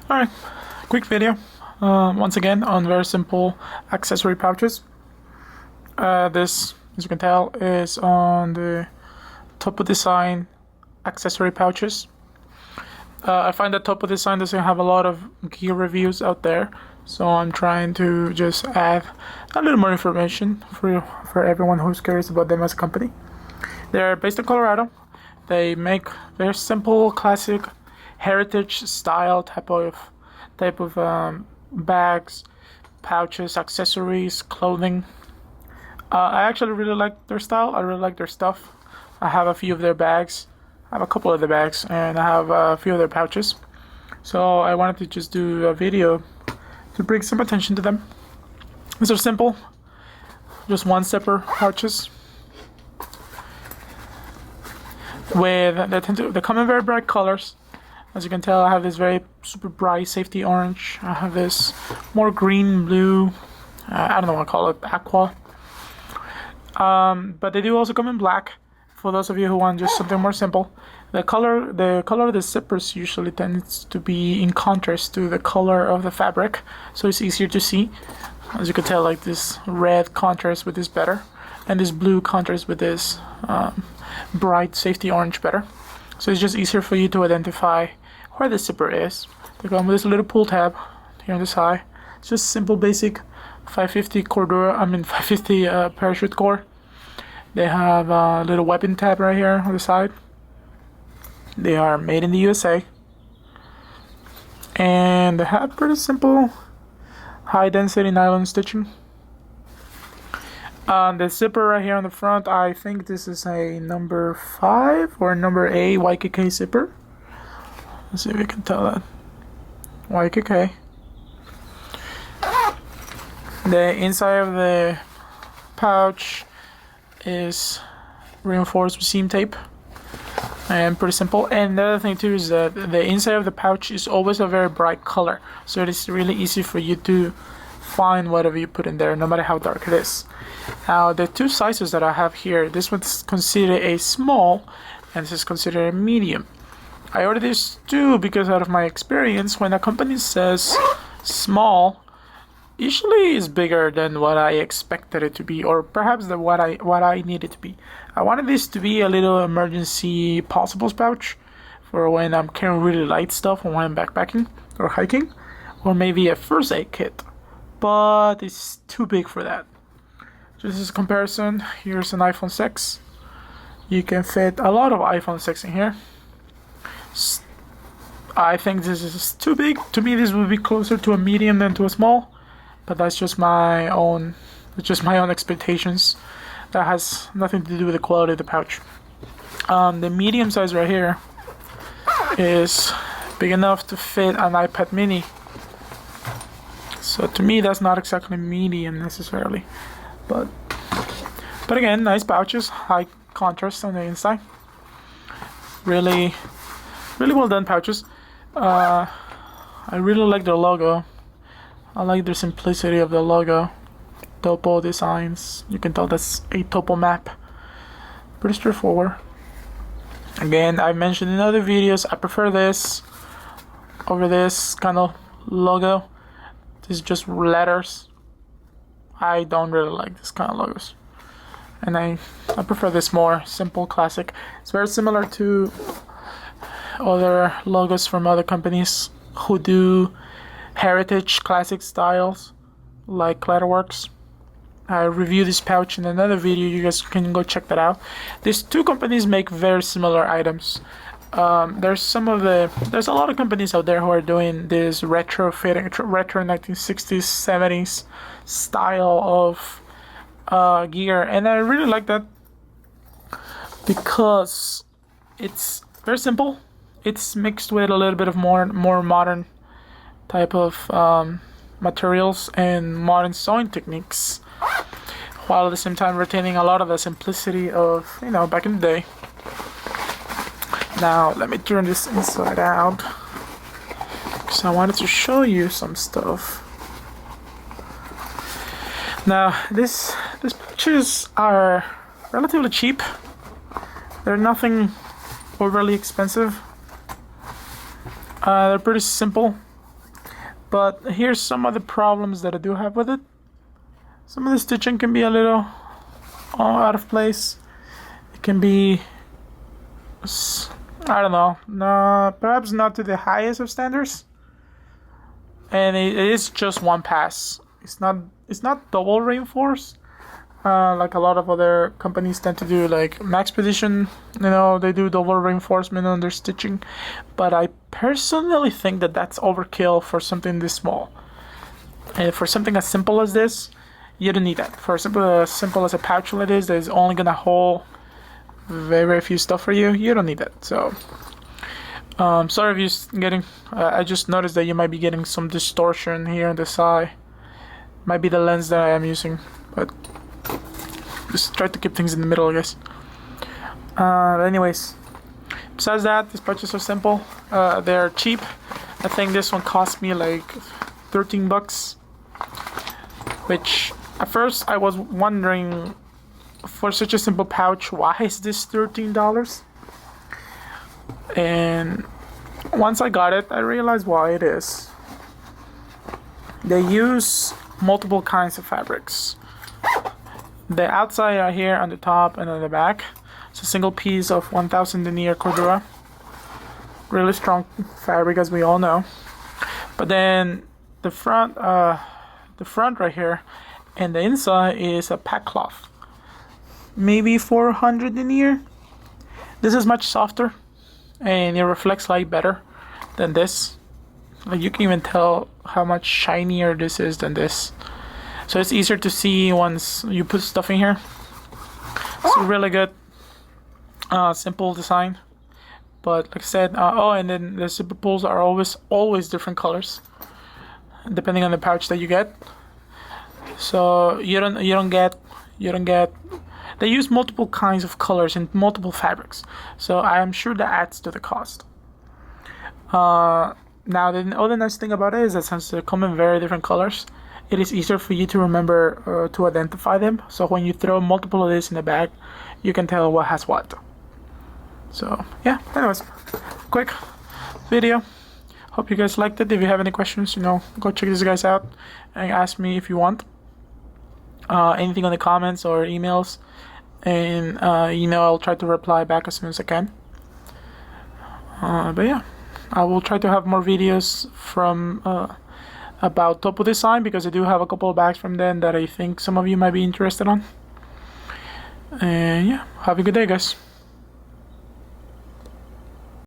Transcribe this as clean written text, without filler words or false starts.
Alright, quick video. Once again on very simple accessory pouches. This, as you can tell, is on the Topo design accessory pouches. I find that Topo design doesn't have a lot of gear reviews out there, so I'm trying to just add a little more information for everyone who's curious about them as a company. They're based in Colorado. They make very simple, classic, heritage style type of bags, pouches, accessories, clothing. I actually really like their style. I really like their stuff. I have a few of their bags. I have a couple of their bags, and I have a few of their pouches. So I wanted to just do a video to bring some attention to them. These are simple, just one zipper pouches. They come in very bright colors. As you can tell, I have this very super bright safety orange. I have this more green, blue, I don't know what I call it, aqua. But they do also come in black, for those of you who want just something more simple. The color of the zippers usually tends to be in contrast to the color of the fabric, so it's easier to see. As you can tell, like this red contrast with this better, and this blue contrast with this bright safety orange better. So it's just easier for you to identify where the zipper is. They come with this little pull tab here on the side. It's just simple basic 550 parachute core. They have a little weapon tab right here on the side. They are made in the U.S.A. and they have pretty simple high density nylon stitching. The zipper right here on the front, I think this is a number 5 or number A YKK zipper. Let's see if we can tell that. YKK. The inside of the pouch is reinforced with seam tape, and pretty simple. And the other thing too is that the inside of the pouch is always a very bright color, so it is really easy for you to find whatever you put in there, no matter how dark it is. Now, the two sizes that I have here, this one's considered a small, and this is considered a medium. I ordered these two because out of my experience, when a company says small, usually is bigger than what I expected it to be, or perhaps what I needed to be. I wanted this to be a little emergency possibles pouch for when I'm carrying really light stuff, or when I'm backpacking or hiking, or maybe a first aid kit. But it's too big for that. Just as a comparison, here's an iPhone 6. You can fit a lot of iPhone 6 in here. I think this is too big. To me, this would be closer to a medium than to a small. But that's just my own expectations. That has nothing to do with the quality of the pouch. The medium size right here is big enough to fit an iPad mini. So to me, that's not exactly medium necessarily. But again, nice pouches, high contrast on the inside. Really well done pouches. I really like their logo. I like the simplicity of the logo. Topo designs. You can tell that's a topo map. Pretty straightforward. Again, I mentioned in other videos, I prefer this over this kind of logo. This is just letters. I don't really like this kind of logos. And I prefer this more simple, classic. It's very similar to other logos from other companies who do heritage classic styles like Clatterworks. I reviewed this pouch in another video. You guys can go check that out. These two companies make very similar items. There's a lot of companies out there who are doing this retro 1960s 70s style of gear, and I really like that because it's very simple. It's mixed with a little bit of more modern type of materials and modern sewing techniques, while at the same time retaining a lot of the simplicity of, back in the day. Now let me turn this inside out because I wanted to show you some stuff. Now these pouches are relatively cheap. They're nothing overly expensive. They're pretty simple. But here's some of the problems that I do have with it. Some of the stitching can be a little out of place. It can be, I don't know, perhaps not to the highest of standards. And it is just one pass. It's not double reinforced. Like a lot of other companies tend to do, like Maxpedition, they do double reinforcement on their stitching. But I personally think that that's overkill for something this small. And for something as simple as this, you don't need that. For something as simple as a pouch like this, that is only gonna hold very, very few stuff for you, you don't need that. So, sorry if you're getting, I just noticed that you might be getting some distortion here on the side. Might be the lens that I am using, but just try to keep things in the middle, I guess. Anyways, besides that, these pouches are simple. They're cheap. I think this one cost me like 13 bucks, which at first I was wondering, for such a simple pouch, why is this $13? And once I got it, I realized why it is. They use multiple kinds of fabrics. The outside are here on the top and on the back. It's a single piece of 1000 denier cordura. Really strong fabric, as we all know. But then the front right here and the inside is a pack cloth. Maybe 400 denier. This is much softer and it reflects light better than this. Like, you can even tell how much shinier this is than this. So it's easier to see once you put stuff in here. It's a really good, simple design. But like I said, and then the zipper pulls are always different colors, depending on the pouch that you get. So you don't get. They use multiple kinds of colors and multiple fabrics. So I am sure that adds to the cost. Now the other nice thing about it is that since they come in very different colors, it is easier for you to remember to identify them. So when you throw multiple of this in the bag, you can tell what has what. So yeah, anyways, quick video. Hope you guys liked it. If you have any questions, go check these guys out and ask me if you want. Anything on the comments or emails, and I'll try to reply back as soon as I can. But yeah, I will try to have more videos from about Topo design, because I do have a couple of bags from them that I think some of you might be interested on. And yeah, have a good day, guys.